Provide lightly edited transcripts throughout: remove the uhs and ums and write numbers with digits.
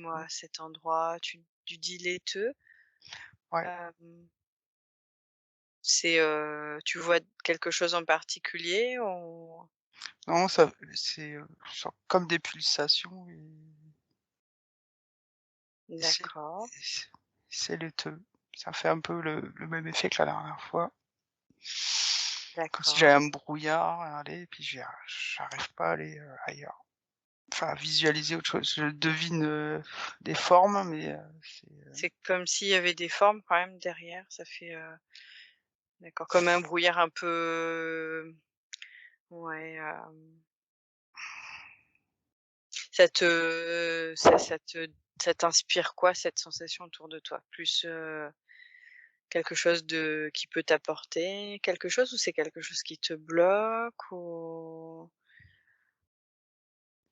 dis-moi cet endroit, tu dis laiteux, Ouais. hem, tu vois quelque chose en particulier ou? Non, ça c'est, genre comme des pulsations et D'accord, c'est laiteux. Ça fait un peu le même effet que la dernière fois. Comme si j'avais d'accord. un brouillard à aller et puis j'arrive pas à aller, ailleurs. Enfin à visualiser autre chose. Je devine, des formes mais, C'est comme s'il y avait des formes quand même derrière, ça fait, d'accord, comme un brouillard un peu, ouais, ça t'inspire quoi cette sensation autour de toi? Plus, quelque chose de qui peut t'apporter quelque chose ou c'est quelque chose qui te bloque ou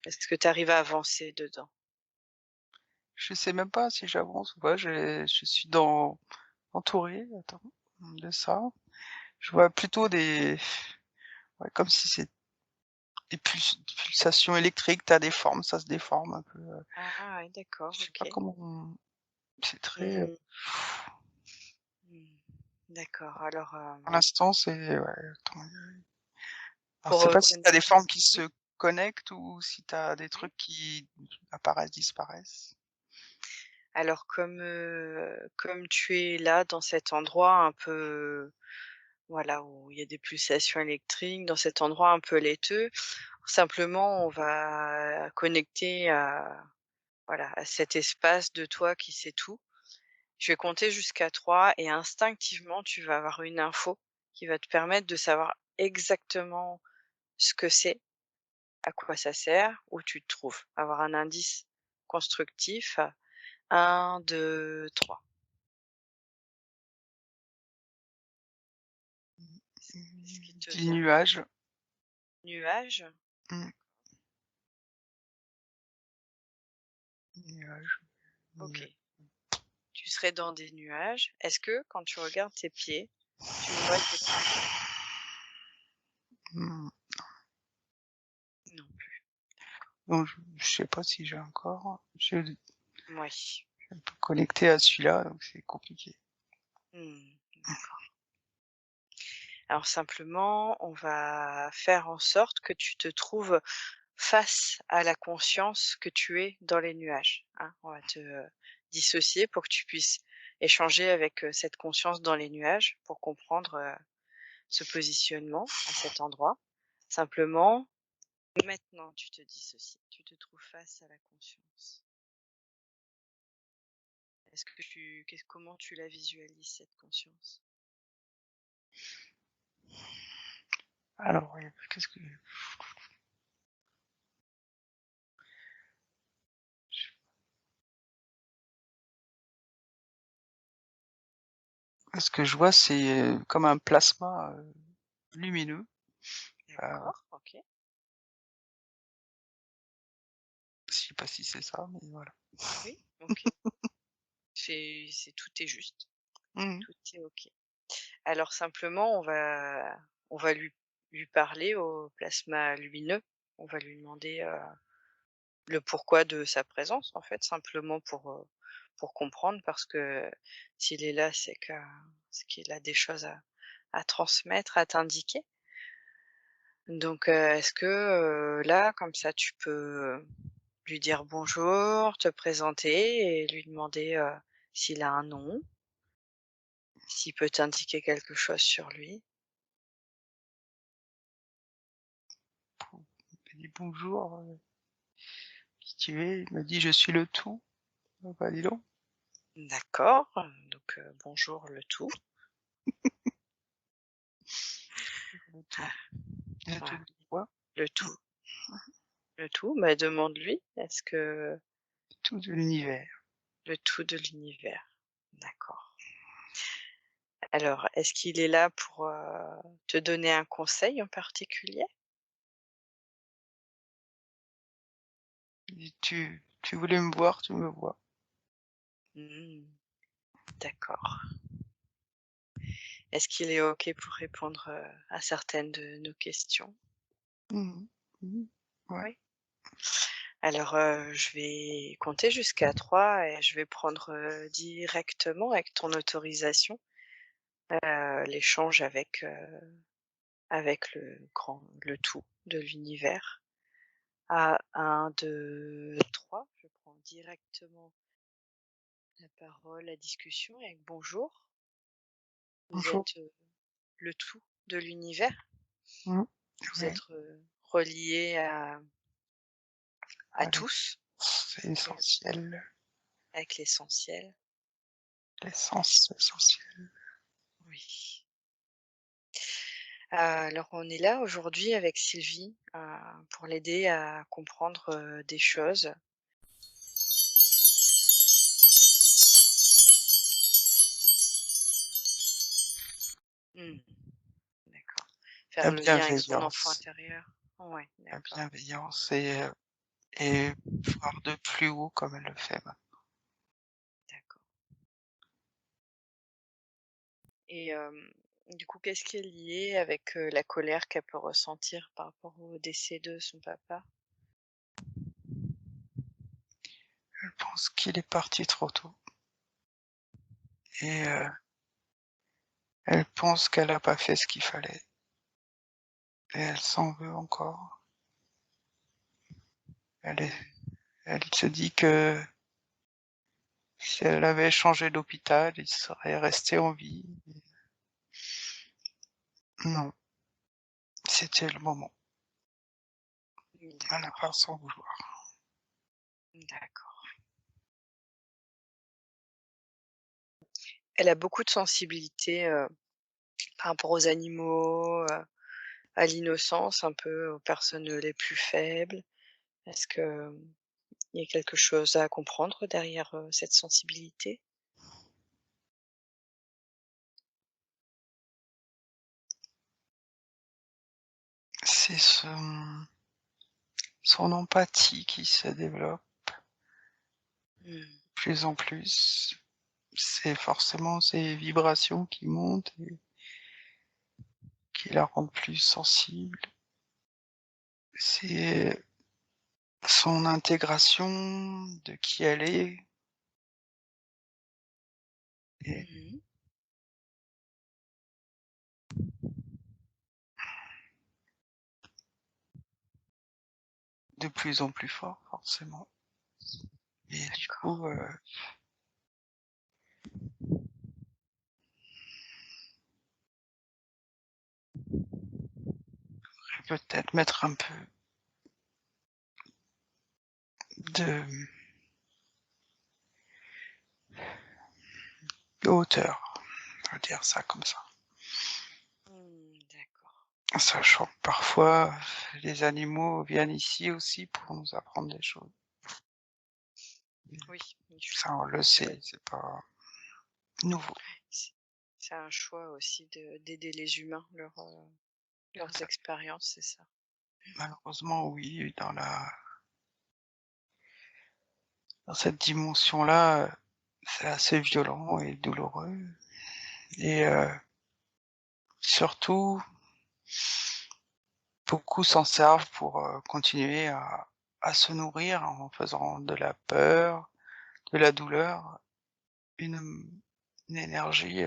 est-ce que tu arrives à avancer dedans? je sais même pas si j'avance ou pas. Je suis entouré, attends, de ça. Je vois plutôt des ouais, comme si c'est des pulsations électriques. Tu as des formes, ça se déforme un peu, Ah ouais, d'accord, je sais pas OK. c'est très, Mmh, mmh. D'accord, alors, pour l'instant, c'est ouais, attends, alors je pour sais pas si tu as des continuer, formes qui oui. se connectent ou si tu as des Mmh. trucs qui apparaissent, disparaissent. Alors comme tu es là dans cet endroit un peu, voilà, où il y a des pulsations électriques, dans cet endroit un peu laiteux, simplement on va connecter à voilà, à cet espace de toi qui sait tout. Je vais compter jusqu'à 3 et instinctivement, tu vas avoir une info qui va te permettre de savoir exactement ce que c'est, à quoi ça sert, où tu te trouves. Avoir un indice constructif. 1, 2, 3. Qu'est-ce qui te Des vient? nuages. Nuage? Mmh, nuages, OK. nua Tu serais dans des nuages. Est-ce que quand tu regardes tes pieds, tu vois des mmh, non plus. donc je sais pas si j'ai encore je Mouais. un peu connecté à celui-là, donc c'est compliqué. Mmh, d'accord. Alors simplement, on va faire en sorte que tu te trouves face à la conscience que tu es dans les nuages, hein. On va te, dissocier pour que tu puisses échanger avec, cette conscience dans les nuages pour comprendre, ce positionnement à cet endroit. Simplement, maintenant tu te dissocies, tu te trouves face à la conscience. Est-ce que tu qu'est-ce comment tu la visualises cette conscience? Alors, qu'est-ce que ce que je vois, c'est, comme un plasma, lumineux, heu, D'accord, OK. je sais pas si c'est ça, mais voilà. Oui, OK. C'est tout est juste, Mmh. tout est OK. Alors simplement, on va lui parler au plasma lumineux. On va lui demander, le pourquoi de sa présence, en fait, simplement pour comprendre parce que s'il est là, c'est qu'il a des choses à transmettre, à t'indiquer. Donc, est-ce que, là, comme ça, tu peux lui dire bonjour, te présenter et lui demander, s'il a un nom, s'il peut t'indiquer quelque chose sur lui? Il m'a dit: «Bonjour, qui tu es?» Il m'a dit: «Je suis le tout». Ah bah, dis donc. D'accord, donc, bonjour le tout. Le tout. Le tout Voilà, de quoi? le tout, le tout, bah, demande-lui, est-ce que Tout de l'univers. le tout de l'univers? D'accord. Alors, est-ce qu'il est là pour, te donner un conseil en particulier? Il dit: «Tu voulais me voir, tu me vois». Mmh, d'accord. Est-ce qu'il est OK pour répondre, à certaines de nos questions? Mmh mh. Mmh. Ouais. Oui? Alors, je vais compter jusqu'à 3 et je vais prendre, directement, avec ton autorisation, l'échange avec le tout de l'univers. À 1, 2, 3, je prends directement la parole, la discussion avec bonjour. Vous Bonjour. êtes, le tout de l'univers. Mmh. Vous Oui, êtes, reliés à allez, tous, c'est et essentiel, avec l'essentiel. l'essence essentielle. Oui. Alors on est là aujourd'hui avec Sylvie, pour l'aider à comprendre, des choses. Mmh, d'accord. La Faire le lien avec son enfant bienveillance, intérieur. Ouais, la d'accord. bienveillance et voir de plus haut comme elle le fait maintenant. D'accord. Et du coup, qu'est-ce qui est lié avec, la colère qu'elle peut ressentir par rapport au décès de son papa? Je pense qu'il est parti trop tôt et elle pense qu'elle a pas fait ce qu'il fallait et elle s'en veut encore. Elle est Mmh, elle se dit que si elle avait changé d'hôpital, il serait resté en vie. Non, c'était le moment. Elle a d'accord, pas à s'en vouloir. d'accord. Elle a beaucoup de sensibilité, par rapport aux animaux, à l'innocence, un peu aux personnes, les plus faibles. Est-ce que, il y a quelque chose à comprendre derrière, cette sensibilité? C'est son empathie qui se développe Mmh, plus en plus. C'est forcément ces vibrations qui montent et qui la rendent plus sensible. C'est son intégration de qui elle est et mmh. de plus en plus fort forcément et du D'accord. coup, peut-être mettre un peu de hauteur, on va dire ça comme ça. Mmh, d'accord. Sachant que parfois, les animaux viennent ici aussi pour nous apprendre des choses. Oui, oui, je Ça, on le ouais, sait, c'est pas nouveau. c'est c'est un choix aussi d'aider les humains, leurs Ça, expériences, c'est ça? malheureusement, oui, dans cette dimension-là, c'est assez violent et douloureux et surtout, beaucoup s'en servent pour, continuer à se nourrir en faisant de la peur, de la douleur, une, une énergie,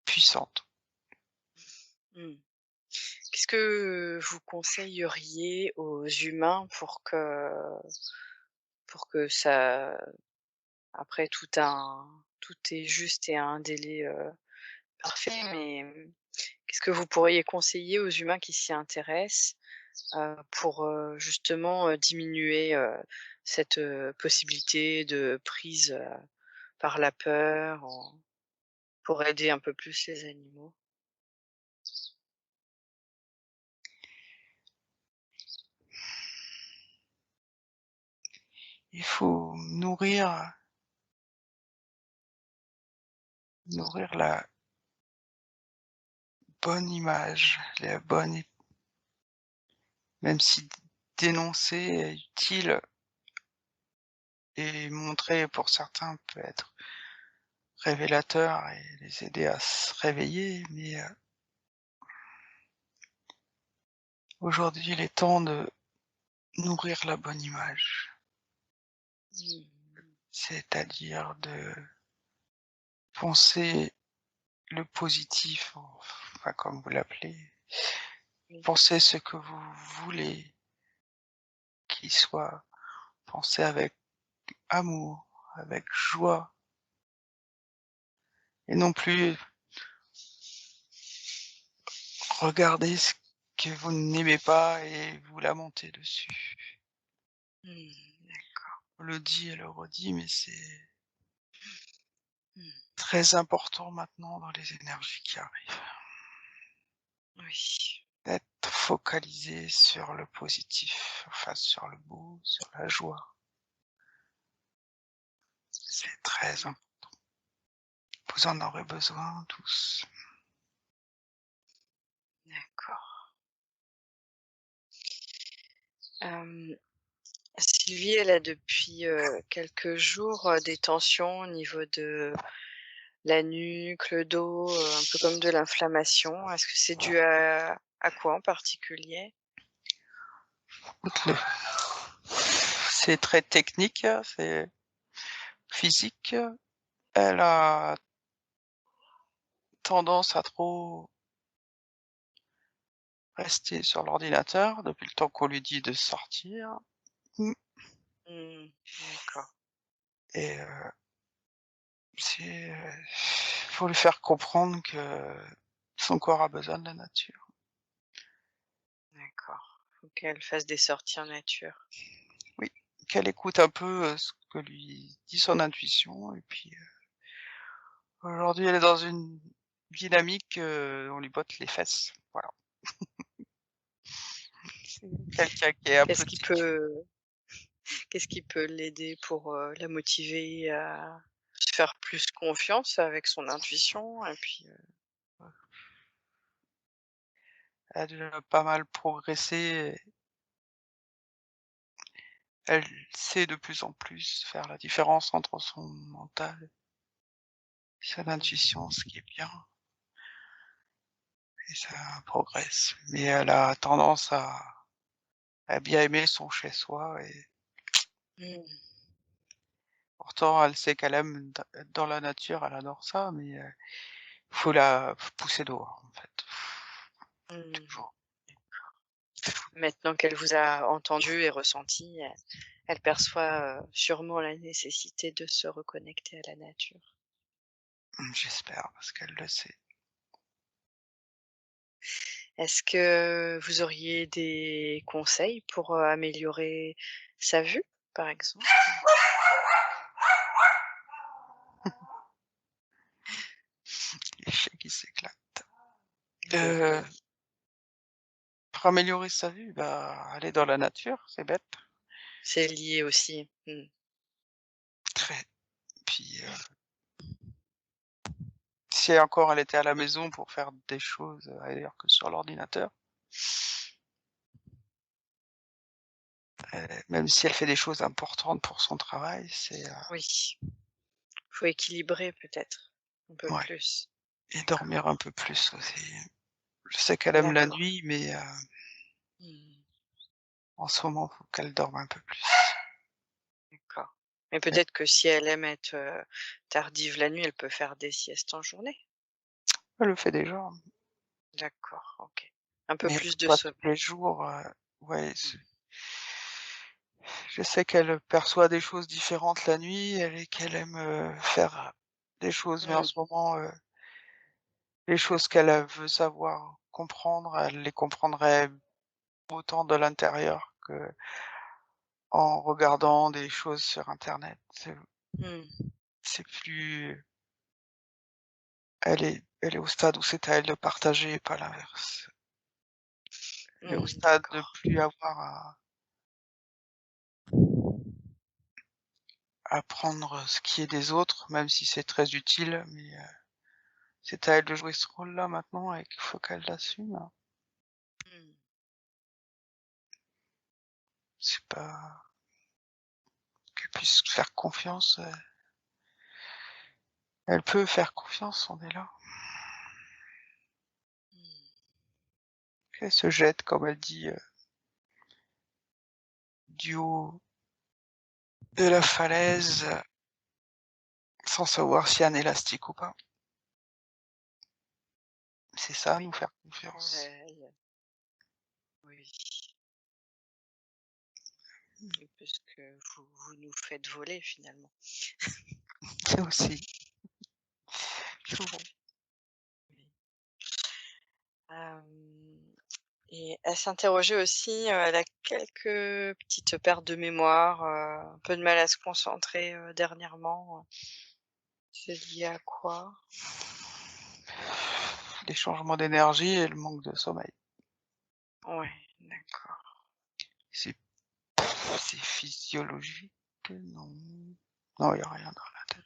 puissante. Mmh. Qu'est-ce que vous conseilleriez aux humains pour que ça après tout est juste et a un délai, parfait, mais qu'est-ce que vous pourriez conseiller aux humains qui s'y intéressent, pour, justement, diminuer, cette, possibilité de prise, par la peur, pour aider un peu plus les animaux? Il faut nourrir la bonne image, la bonne é même si dénoncer est utile et montrer pour certains peut être révélateur et les aider à se réveiller, mais aujourd'hui il est temps de nourrir la bonne image. Mmh. C'est-à-dire de penser le positif, enfin comme vous l'appelez, Oui. pensez ce que vous voulez qu'il soit, pensez avec amour, avec joie, et non plus regarder ce que vous n'aimez pas et vous lamenter dessus. Mmh. On le dit et le redit, mais c'est Mmh. très important maintenant dans les énergies qui arrivent, Oui. d'être focalisé sur le positif, enfin sur le beau, sur la joie. C'est très Mmh. important. Vous en aurez besoin tous. D'accord. Hem, Sylvie, elle a depuis, quelques jours, des tensions au niveau de la nuque, le dos, un peu comme de l'inflammation. Est-ce que c'est dû à quoi en particulier? Le C'est très technique, c'est physique. Elle a tendance à trop rester sur l'ordinateur depuis le temps qu'on lui dit de sortir. Mmh. Mmh. D'accord, Et c'est, faut lui faire comprendre que son corps a besoin de la nature. d'accord. Faut qu'elle fasse des sorties en nature. Oui, qu'elle écoute un peu, ce que lui dit son intuition, et puis, aujourd'hui elle est dans une dynamique, on lui botte les fesses, voilà. C'est quelqu'un qui est un Qu'est-ce peu qui têtu. peut qu'est-ce qui peut l'aider pour, la motiver à se faire plus confiance avec son intuition et puis, Elle a déjà pas mal progressé, elle sait de plus en plus faire la différence entre son mental et son mmh, intuition, ce qui est bien, et ça progresse. Mais elle a tendance à bien aimer son chez soi, et mmh, pourtant elle sait qu'elle aime être dans la nature, elle adore ça, mais faut la pousser dehors, en fait. mmh. Toujours. Maintenant qu'elle vous a entendu et ressenti, elle perçoit, sûrement la nécessité de se reconnecter à la nature. J'espère, parce qu'elle le sait. Est-ce que vous auriez des conseils pour, améliorer sa vue, par exemple? Les chiens qui s'éclatent. Oui, Heu, pour améliorer sa vue, bah, aller dans la nature, c'est bête, c'est lié aussi. Mmh. très. Puis, si encore elle était à la maison pour faire des choses, ailleurs que sur l'ordinateur, même si elle fait des choses importantes pour son travail, c'est, Oui, faut équilibrer peut-être un peu ouais, plus. et D'accord, dormir un peu plus aussi. Je sais qu'elle aime la d'accord. nuit, mais, Mmh, en ce moment, faut qu'elle dorme un peu plus. d'accord. Mais Mais peut-être que si elle aime être, tardive la nuit, elle peut faire des siestes en journée? elle le fait déjà, D'accord, OK. Un peu mais plus de pas tous les sommeil. jours, ouais, Mmh. je sais qu'elle perçoit des choses différentes la nuit, et qu'elle aime, faire des choses, mais en Mmh. ce moment, les choses qu'elle, veut savoir comprendre, elle les comprendrait autant de l'intérieur qu'en regardant des choses sur internet. Mmh. C'est plus, elle est au stade où c'est à elle de partager et pas l'inverse. Elle est au Mmh, stade de d'accord. plus avoir à prendre ce qui est des autres, même si c'est très utile, mais c'est à elle de jouer ce rôle-là maintenant, et qu'il faut qu'elle l'assume. Mmh. C'est pas qu'elle puisse faire confiance, elle peut faire confiance, on est là. Mmh. Qu'elle se jette, comme elle dit, du haut de la falaise sans savoir s'il y a un élastique ou pas. C'est ça, Oui, nous faire confiance. ouais, oui, oui, puisque vous nous faites voler finalement. C'est aussi souvent. Oui. Hem et elle s'interrogeait aussi, elle a quelques petites pertes de mémoire, un peu de mal à se concentrer, dernièrement. C'est lié à quoi? Les changements d'énergie et le manque de sommeil. Ouais, d'accord. C'est c'est physiologique? Non. Non, il y a rien dans la tête.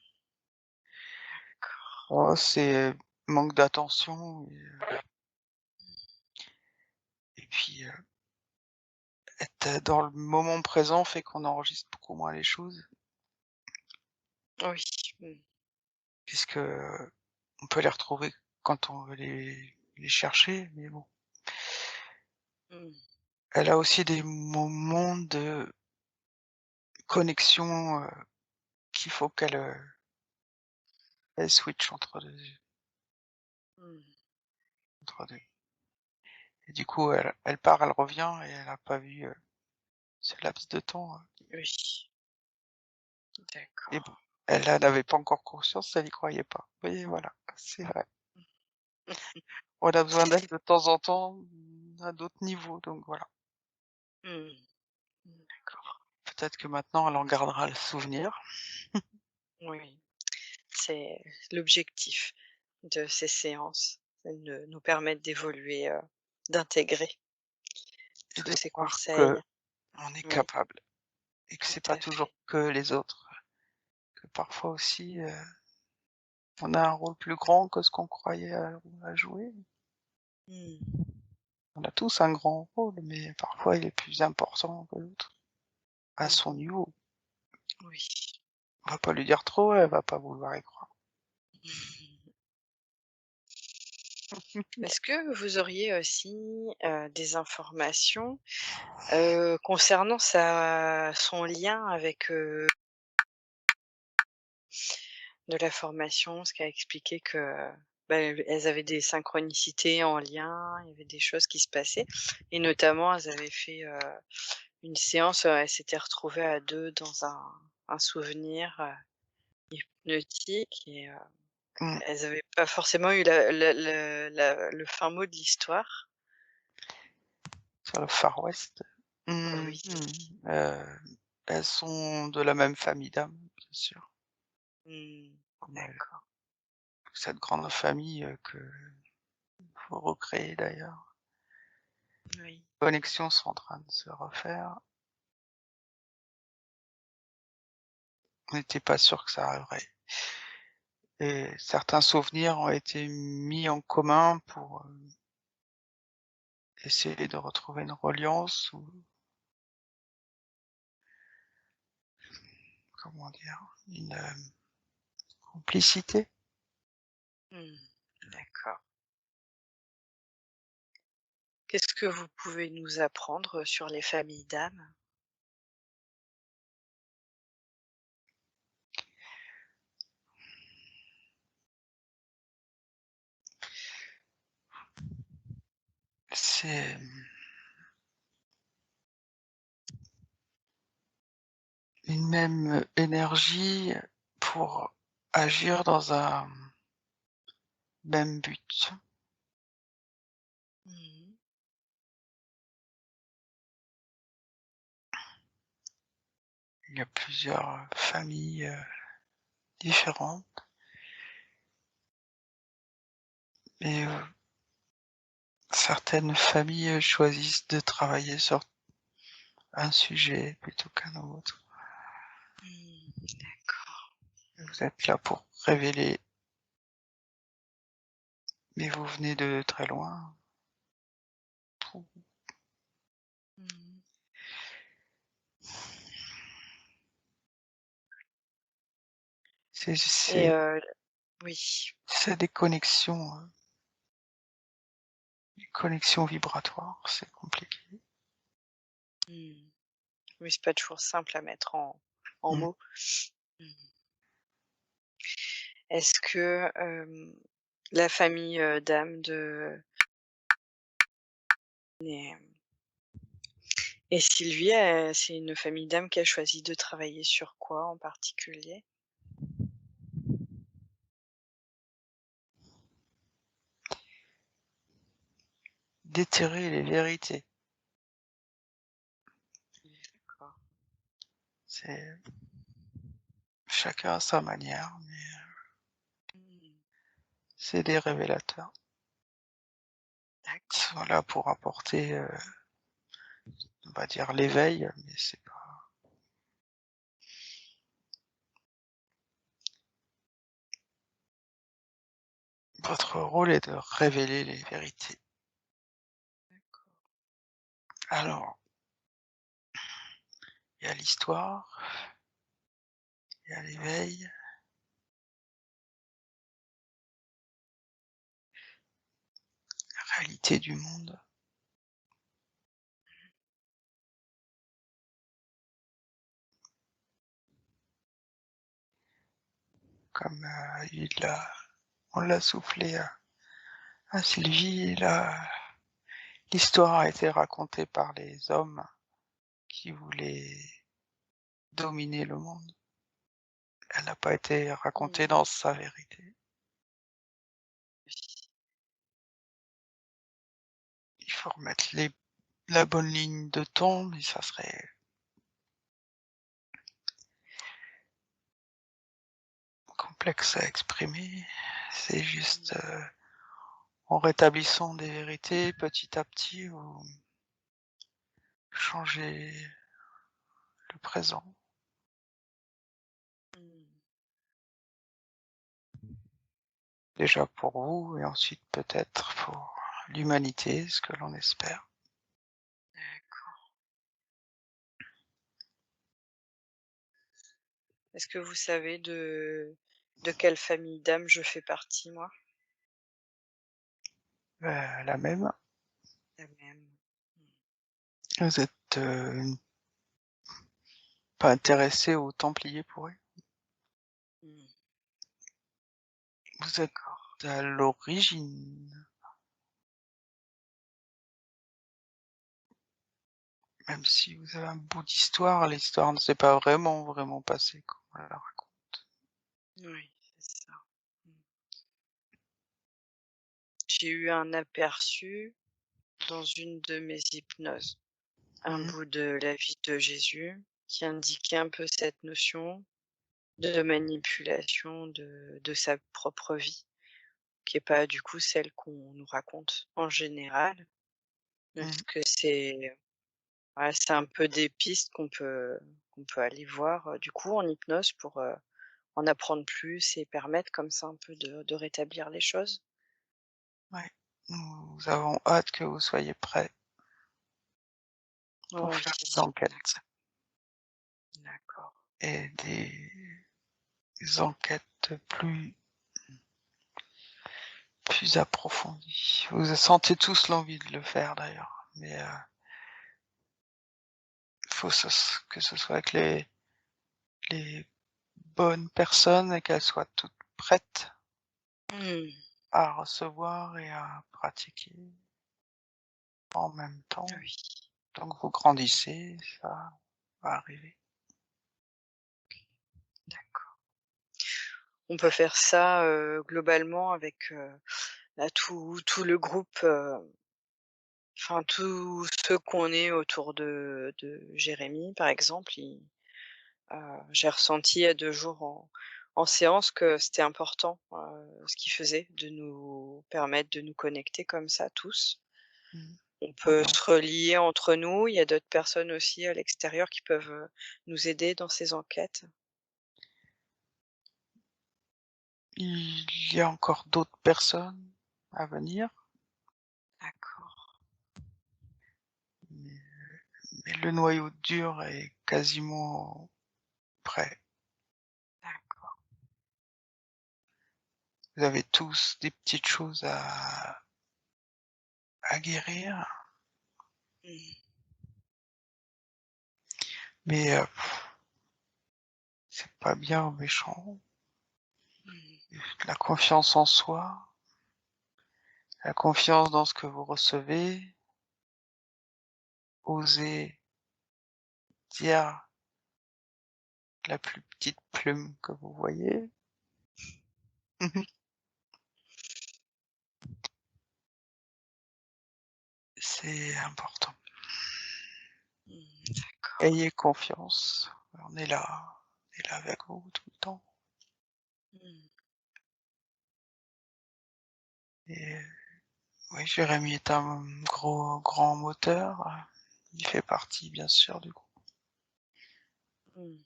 Oh, c'est manque d'attention et puis, être dans le moment présent fait qu'on enregistre beaucoup moins les choses Oui, mmh, puisque, on peut les retrouver quand on veut les chercher, mais bon. mmh, Elle a aussi des moments de connexion, qu'il faut elle switch mmh, entre 2 et du coup, elle part, elle revient et elle a pas vu, ce laps de temps, oui, et bon, d'accord. elle en avait pas encore conscience, elle y croyait pas. Vous voyez, voilà, c'est vrai. On a besoin d'elle de temps en temps, à d'autres niveaux, donc voilà. Mmh, d'accord. Peut-être que maintenant elle en gardera le souvenir Oui, c'est l'objectif de ces séances, c'est de nous permettre d'évoluer, d'intégrer et tous de ces croire conseils. qu'on est Oui, capable et que tout c'est pas à toujours fait. que les autres, que parfois aussi, on a un rôle plus grand que ce qu'on croyait à jouer. Mmh, On a tous un grand rôle, mais parfois il est plus important que l'autre, à son mmh, niveau. oui. On va pas lui dire trop, elle va pas vouloir y croire. Est-ce que vous auriez aussi, des informations, concernant son lien avec, de la formation? Parce qu'elle a expliqué que, bah, elles avaient des synchronicités en lien, il y avait des choses qui se passaient et notamment elles avaient fait, une séance, elles s'étaient retrouvées à 2 dans un souvenir, hypnotique et Mmh. elles avaient pas forcément eu le fin mot de l'histoire. Sur le Far West. Oui. Elles sont de la même famille d'âmes, bien sûr, Mmh. comme, D'accord. cette grande famille, que faut recréer d'ailleurs. Oui. Connexions sont en train de se refaire. On n'était pas sûr que ça arriverait et certains souvenirs ont été mis en commun pour, essayer de retrouver une reliance ou comment dire? Une, complicité. Mmh. D'accord. Qu'est-ce que vous pouvez nous apprendre sur les familles d'âmes? C'est, une même énergie pour agir dans un même but. Mmh. Il y a plusieurs, familles, différentes et certaines familles, choisissent de travailler sur un sujet plutôt qu'un autre. Mmh. D'accord. Vous êtes là pour révéler, mais vous venez de très loin. Mmh. C'est Et c'est oui. c'est des connexions vibratoires, c'est compliqué. Mmh. Oui, c'est pas toujours simple à mettre en Mmh. mots. Mmh. Est-ce que, la famille, d'âme de et et Sylvie, c'est une famille d'âme qui a choisi de travailler sur quoi en particulier? Déterrer les vérités. D'accord. C'est chacun à sa manière, mais Mmh. c'est des révélateurs. Ils D'accord. sont là pour apporter, on va dire l'éveil, mais c'est pas votre rôle est de révéler les vérités. D'accord. Alors, il y a l'histoire, il y a l'éveil, la réalité du monde, comme, on l'a soufflé à Sylvie, l'histoire a été racontée par les hommes qui voulaient dominer le monde. Elle n'a pas été racontée Mmh. dans sa vérité. Oui. Il faut remettre la bonne ligne de ton, mais ça serait complexe à exprimer. C'est juste, Mmh. en rétablissant des vérités petit à petit ou changer le présent. Mmh. Déjà pour vous et ensuite peut-être pour l'humanité, ce que l'on espère. D'accord. Est-ce que vous savez de quelle famille d'âme je fais partie, moi? La même. La même. Mmh. Vous êtes, pas intéressé aux Templiers pour eux? Mmh. Vous êtes D'accord. à l'origine, même si vous avez un bout d'histoire, l'histoire ne s'est pas vraiment passée comme on la raconte. Oui, c'est ça. Mmh. J'ai eu un aperçu dans une de mes hypnoses, un Mmh. bout de la vie de Jésus qui indiquait un peu cette notion de manipulation de sa propre vie, qui est pas du coup celle qu'on nous raconte en général. Mmh. Est-ce que c'est ouais, c'est un peu des pistes qu'on peut aller voir, du coup en hypnose pour, en apprendre plus et permettre comme ça un peu de rétablir les choses? Ouais. Nous avons hâte que vous soyez prêts pour Oui, faire des enquêtes d'accord. et des enquêtes plus approfondies. Vous sentez tous l'envie de le faire d'ailleurs, mais faut que ce soit avec les bonnes personnes et qu'elles soient toutes prêtes Mmh. à recevoir et à pratiquer en même temps. Oui, Donc vous grandissez, ça va arriver. d'accord. On peut faire ça, globalement avec, bah, tout le groupe, enfin tous ceux qu'on est autour de Jérémy par exemple, j'ai ressenti il y a 2 jours en séance que c'était important, ce qu'il faisait, de nous permettre de nous connecter comme ça tous. Mmh. On Oui, peut se relier entre nous, il y a d'autres personnes aussi à l'extérieur qui peuvent, nous aider dans ces enquêtes. il y a encore d'autres personnes à venir, D'accord, mais mais le noyau dur est quasiment prêt. d'accord. Vous avez tous des petites choses à guérir, Mmh. Mais c'est pas bien méchant. Mmh. La confiance en soi, la confiance dans ce que vous recevez, oser dire la plus petite plume que vous voyez. Oui. C'est important. D'accord. Ayez confiance, on est là avec vous tout le temps Mmh. et oui, Jérémy est un grand moteur, il fait partie bien sûr du groupe. Mmh.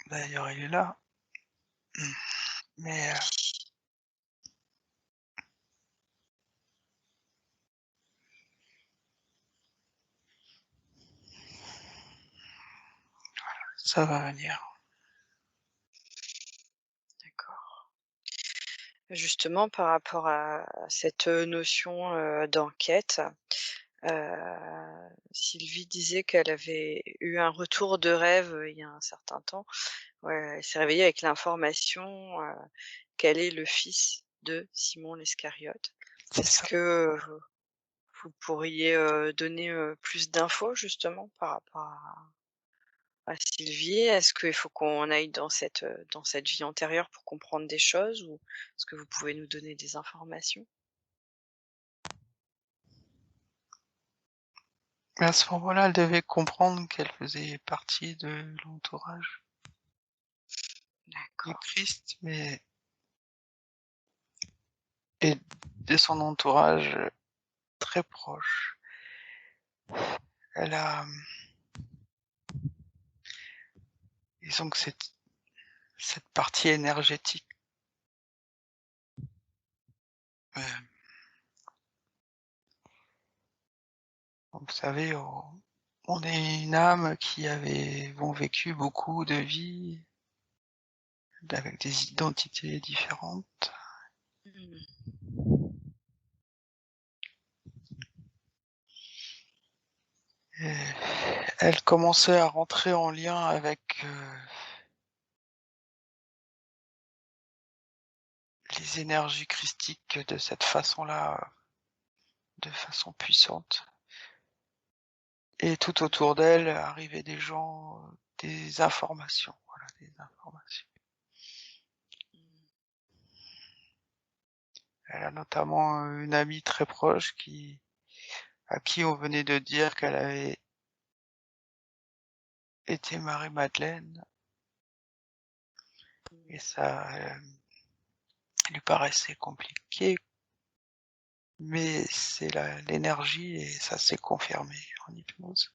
D'ailleurs, il est là, mais ça va venir. D'accord. Justement par rapport à cette, notion, d'enquête, Sylvie disait qu'elle avait eu un retour de rêve, il y a un certain temps. Ouais, elle s'est réveillée avec l'information, qu'elle est le fils de Simon l'Iscariote. C'est Est-ce ça. que, vous pourriez, donner, plus d'infos justement par rapport à Sylvie? Est-ce qu'il faut qu'on aille dans cette vie antérieure pour comprendre des choses ou est-ce que vous pouvez nous donner des informations? Mais à ce moment-là, elle devait comprendre qu'elle faisait partie de l'entourage du D'accord. Christ, mais et de son entourage, très proche. Elle a, disons que cette partie énergétique, heu, vous savez, on est une âme qui avait vécu beaucoup de vies, avec des identités différentes Mmh. et elle commençait à rentrer en lien avec, les énergies christiques de cette façon-là, de façon puissante. Et tout autour d'elle arrivaient des gens, des informations, voilà, des informations. Elle a notamment, une amie très proche à qui on venait de dire qu'elle avait été Marie-Madeleine et ça, lui paraissait compliqué, mais c'est l'énergie et ça s'est confirmé en hypnose.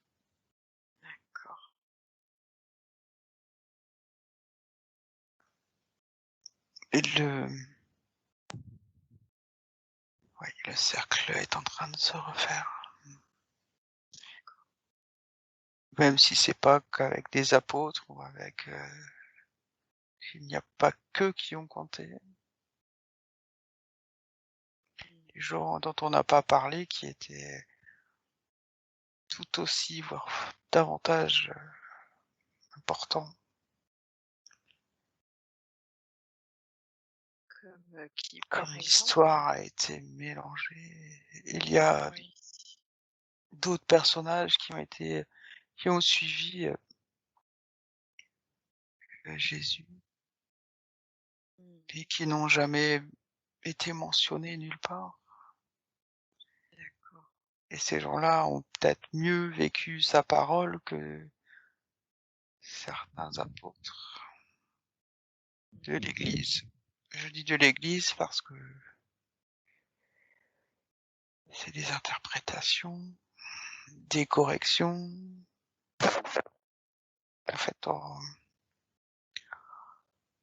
D'accord. Et oui, le cercle est en train de se refaire. Même si c'est pas qu'avec des apôtres ou avec, il n'y a pas qu'eux qui ont compté. Les gens dont on n'a pas parlé qui étaient tout aussi, voire davantage, importants. Comme, qui Comme par exemple? l'histoire a été mélangée. Il y a Oui. d'autres personnages qui ont suivi, Jésus Mmh. et qui n'ont jamais été mentionnés nulle part. D'accord. Et ces gens-là ont peut-être mieux vécu sa parole que certains apôtres de l'Église. Je dis de l'Église parce que c'est des interprétations, des corrections. En fait,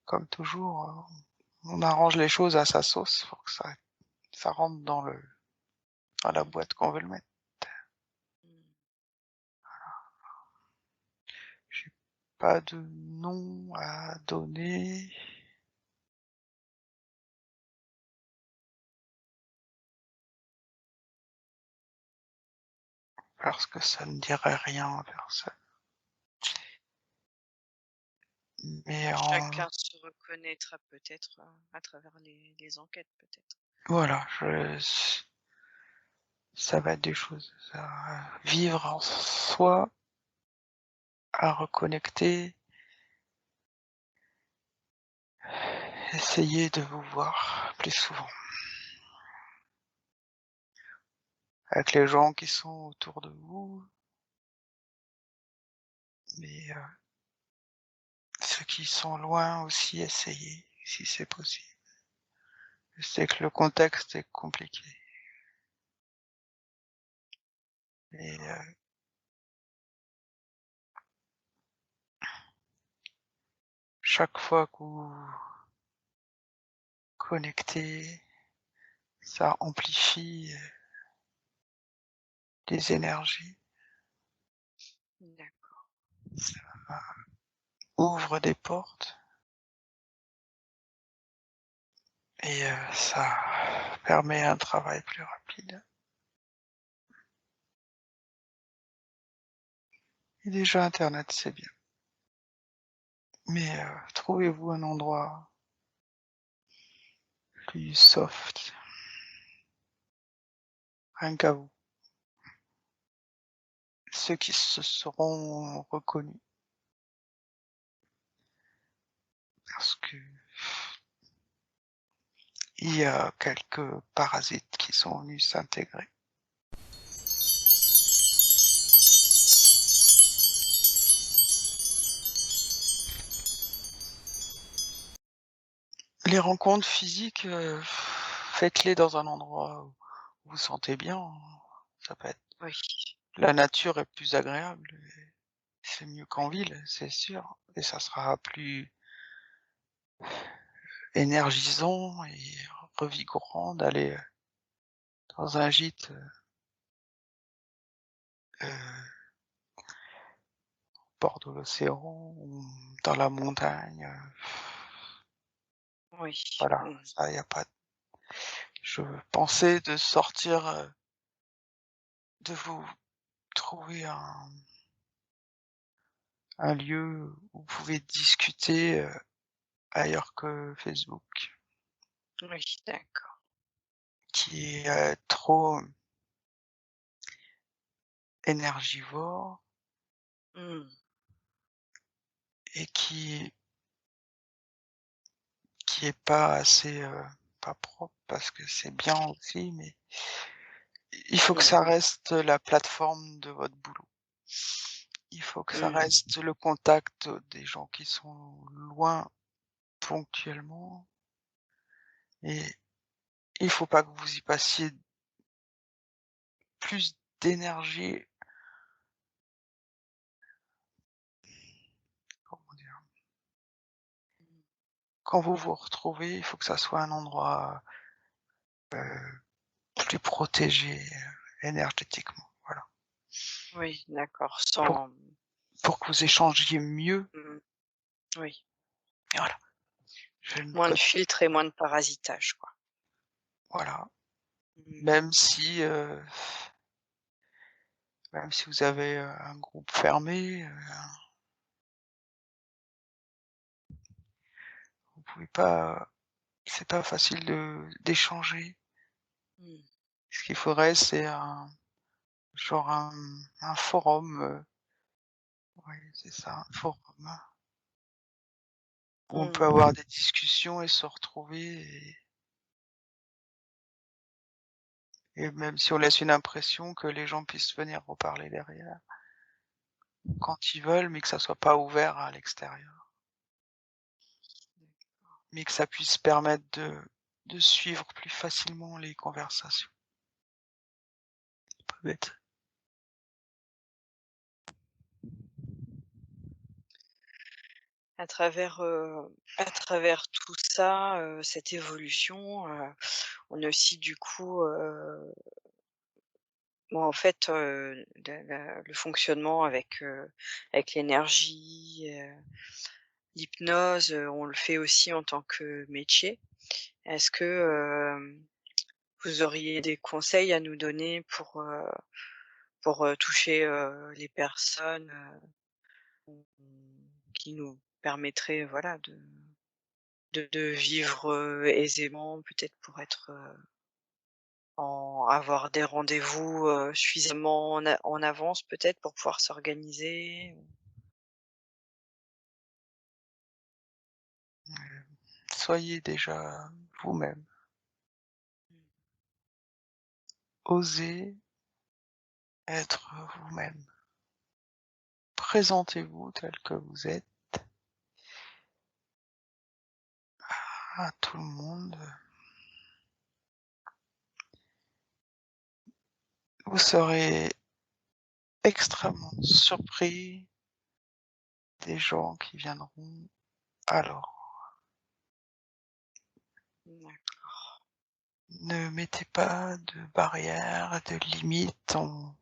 comme toujours, on arrange les choses à sa sauce pour que ça rentre dans la Mmh. boîte qu'on veut le mettre. Mmh. J'ai pas de nom à donner parce que ça ne dirait rien à personne. Mais Chacun se reconnaîtra peut-être, à travers les enquêtes peut-être. voilà, ça va être des choses, vivre en soi, à reconnecter, essayer de vous voir plus souvent avec les gens qui sont autour de vous, mais ceux qui sont loin aussi, essayez si c'est possible. Je sais que le contexte est compliqué, mais chaque fois que vous connectez, ça amplifie, les énergies, D'accord. ça ouvre des portes et ça permet un travail plus rapide. Et déjà internet, c'est bien, mais trouvez-vous un endroit plus soft, rien qu'à vous. Ceux qui se seront reconnus parce que il y a quelques parasites qui sont venus s'intégrer. Les rencontres physiques, faites-les dans un endroit où vous vous sentez bien, hein. Ça peut être Oui. la nature est plus agréable et c'est mieux qu'en ville, c'est sûr et ça sera plus énergisant et revigorant d'aller, dans un gîte, au bord de l'océan ou dans la montagne, Oui. voilà, Mmh. ça y a pas je pensais de sortir, de vous trouver un lieu où vous pouvez discuter, ailleurs que Facebook, Oui, d'accord. qui est, trop énergivore Mmh. et qui est pas assez, pas propre parce que c'est bien aussi, mais il faut que Mmh ça mh. reste la plateforme de votre boulot. Il faut que ça Mmh. reste le contact des gens qui sont loin ponctuellement et il faut pas que vous y passiez plus d'énergie, comment dire? Mmh. Quand vous vous retrouvez, il faut que ça soit un endroit, plus protégé, énergétiquement, voilà. Oui, d'accord, Pour sans pour que vous échangiez mieux, mmh, oui, et voilà. Je ne moins de connais filtres et moins de parasitage, quoi. voilà. Mmh. Même si, même si vous avez, un groupe fermé, vous pouvez pas c'est pas facile de d'échanger. Mmh. Ce qu'il faudrait, c'est genre un forum, ouais, c'est ça, un forum où on peut Mmh. avoir des discussions et se retrouver et même si on laisse une impression que les gens puissent venir reparler derrière, quand ils veulent, mais que ça soit pas ouvert à l'extérieur. Mais que ça puisse permettre de suivre plus facilement les conversations. Pas bête. À travers tout ça, cette évolution, on a aussi du coup, bon en fait, le fonctionnement avec l'énergie, l'hypnose, on le fait aussi en tant que métier. Est-ce que, vous auriez des conseils à nous donner pour toucher, les personnes, qui nous permettrait, voilà, de vivre, aisément, peut-être pour être, avoir des rendez-vous, suffisamment en avance peut-être pour pouvoir s'organiser? Soyez déjà vous-même. Mmh. Osez être vous-même. Présentez-vous tel que vous êtes à tout le monde. Vous serez extrêmement surpris des gens qui viendront alors. D'accord. Ne mettez pas de barrières, de limites en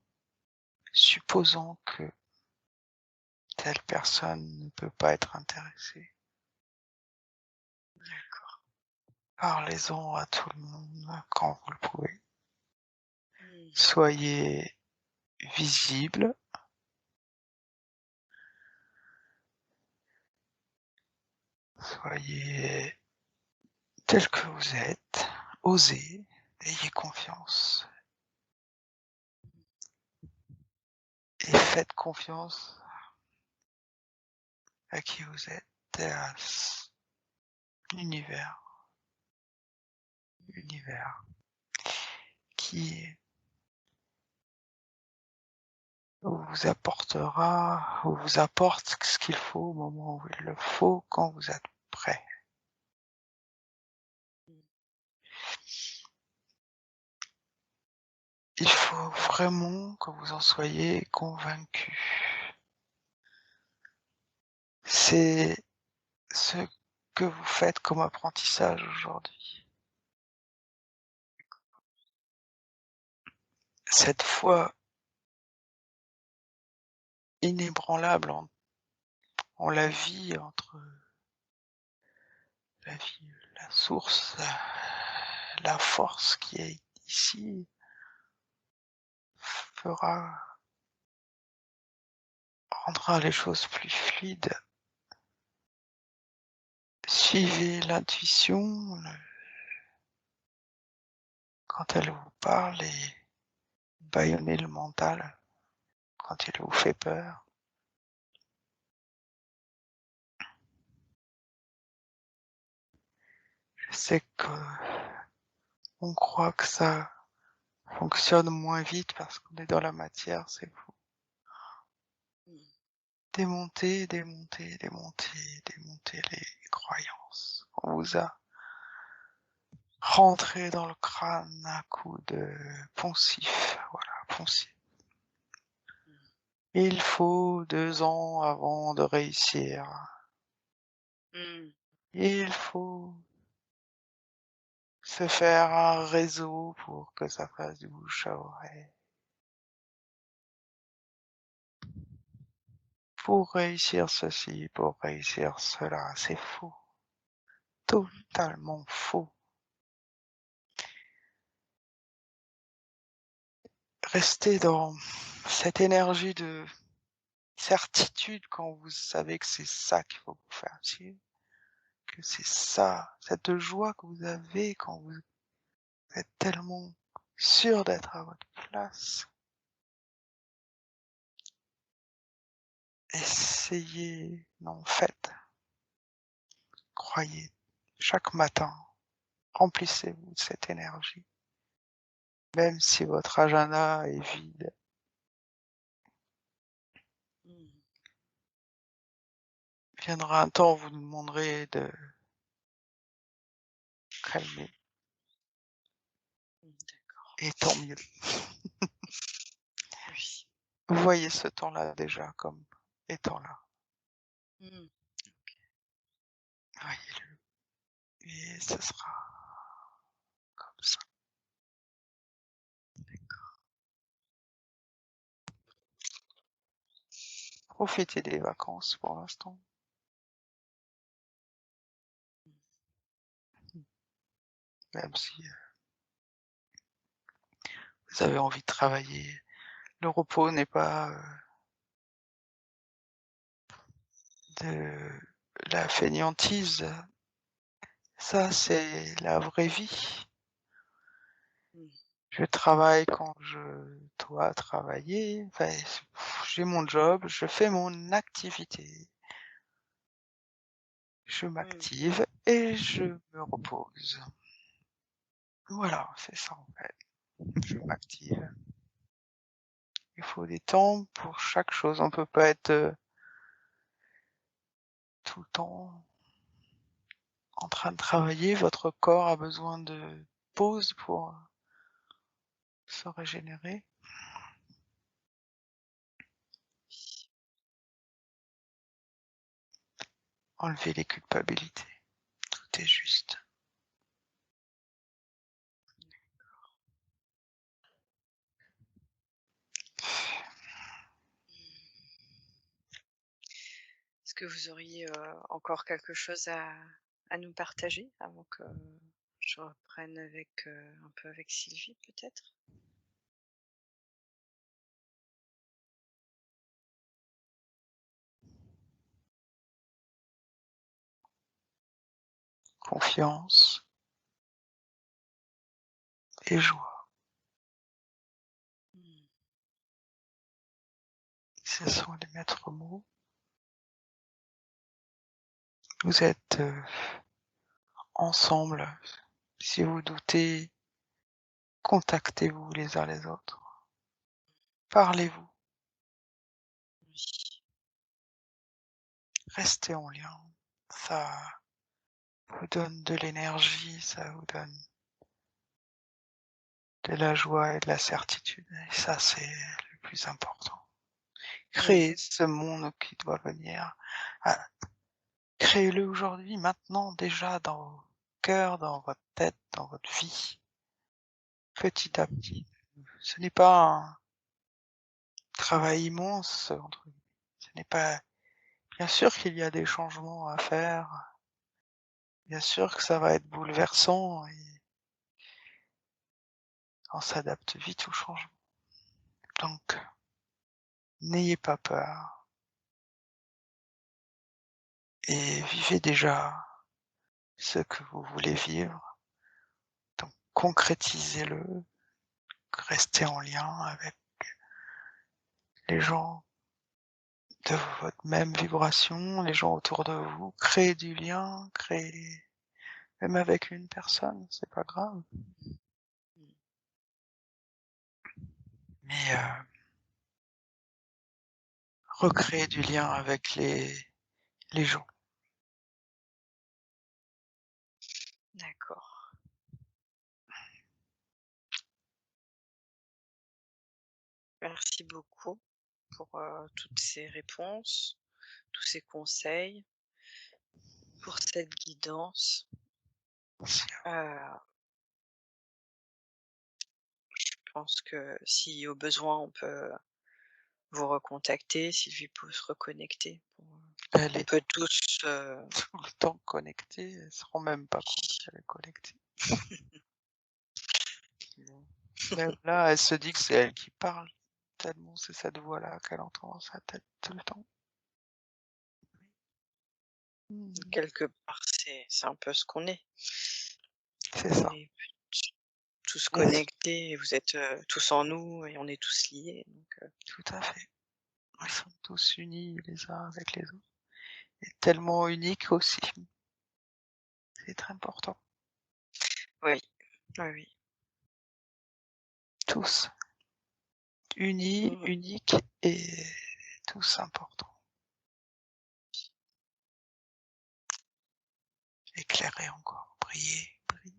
supposant que telle personne ne peut pas être intéressée. D'accord. Parlez-en à tout le monde quand vous le pouvez. Mmh. Soyez visible, soyez tel que vous êtes, osez, ayez confiance et faites confiance à qui vous êtes et à l'univers, l'univers qui vous apportera ou vous apporte ce qu'il faut au moment où il le faut, quand vous êtes prêt. Mmh. Il faut vraiment que vous en soyez convaincu. C'est ce que vous faites comme apprentissage aujourd'hui. Cette foi inébranlable en la vie, entre la vie, la source, la force qui est ici, fera, rendra les choses plus fluides. Suivez l'intuition quand elle vous parle et bâillonnez le mental quand il vous fait peur. Je sais qu'on croit que ça fonctionne moins vite parce qu'on est dans la matière, c'est faux. Mmh. Démontez, démontez, démontez, démontez les croyances. On vous a rentré dans le crâne un coup de poncif, voilà, poncif. Mmh. Il faut 2 ans avant de réussir. Mmh. Il faut se faire un réseau pour que ça fasse du bouche à oreille. Pour réussir ceci, pour réussir cela, c'est faux. Totalement faux. Restez dans cette énergie de certitude quand vous savez que c'est ça qu'il faut vous faire suivre, que c'est ça, cette joie que vous avez quand vous êtes tellement sûr d'être à votre place. Essayez, non, faites, croyez, chaque matin, remplissez-vous de cette énergie, même si votre agenda est vide. Mmh. Viendra un temps où vous nous demanderez de calmer, Mmh, d'accord. et tant mieux. Oui. Voyez ce temps-là déjà comme étant là. Mmh. Voyez-le. Et ce sera comme ça. Profitez des vacances pour l'instant. Même si vous avez envie de travailler. Le repos n'est pas de la fainéantise, ça, c'est la vraie vie. Mmh. Je travaille quand je dois travailler, enfin, j'ai mon job, je fais mon activité, je Mmh. m'active et je me repose. Voilà, c'est ça en fait, je m'active. Il faut des temps pour chaque chose, on peut pas être, tout le temps en train de travailler, votre corps a besoin de pause pour se régénérer. Enlever les culpabilités, tout est juste. Est-ce que vous auriez, encore quelque chose à nous partager avant que je reprenne avec, un peu avec Sylvie peut-être? Confiance et joie, Mmh. ce sont les maîtres mots. Vous êtes, ensemble. Si vous doutez, contactez-vous les uns les autres. Parlez-vous, Oui. restez en lien. Ça vous donne de l'énergie, ça vous donne de la joie et de la certitude. Et ça, c'est le plus important. Mmh. Créez ce monde qui doit venir. Ah, créez-le aujourd'hui, maintenant, déjà, dans vos cœurs, dans votre tête, dans votre vie, petit à petit. Ce n'est pas un travail immense, entre guillemets. Ce n'est pas bien sûr qu'il y a des changements à faire, bien sûr que ça va être bouleversant et on s'adapte vite au changement. Donc, n'ayez pas peur et vivez déjà ce que vous voulez vivre. Donc, concrétisez-le, restez en lien avec les gens de votre même vibration, les gens autour de vous, créez du lien, créez même avec une personne, c'est pas grave. Mmh. Mais recréer du lien avec les gens. D'accord. Merci beaucoup pour, toutes ces réponses, tous ces conseils, pour cette guidance. Heu, je pense que si au besoin on peut vous recontacter, Sylvie peut se reconnecter pour, Elle on est peut tous, tout le temps connectée, elle se rend même pas compte qu'elle est connectée. Bon. Même là, elle se dit que c'est elle qui parle, tellement c'est cette voix-là qu'elle entend dans sa tête tout le temps. Mmh. quelque part, c'est un peu ce qu'on est. C'est On ça. est tous Bien sûr, connectés et vous êtes, tous en nous et on est tous liés donc tout à fait. Nous oui. sommes tous unis les uns avec les autres et tellement uniques aussi. C'est très important. Oui, oui, oui. Tous unis, Mmh. uniques et tous importants. Éclairer encore, briller, briller.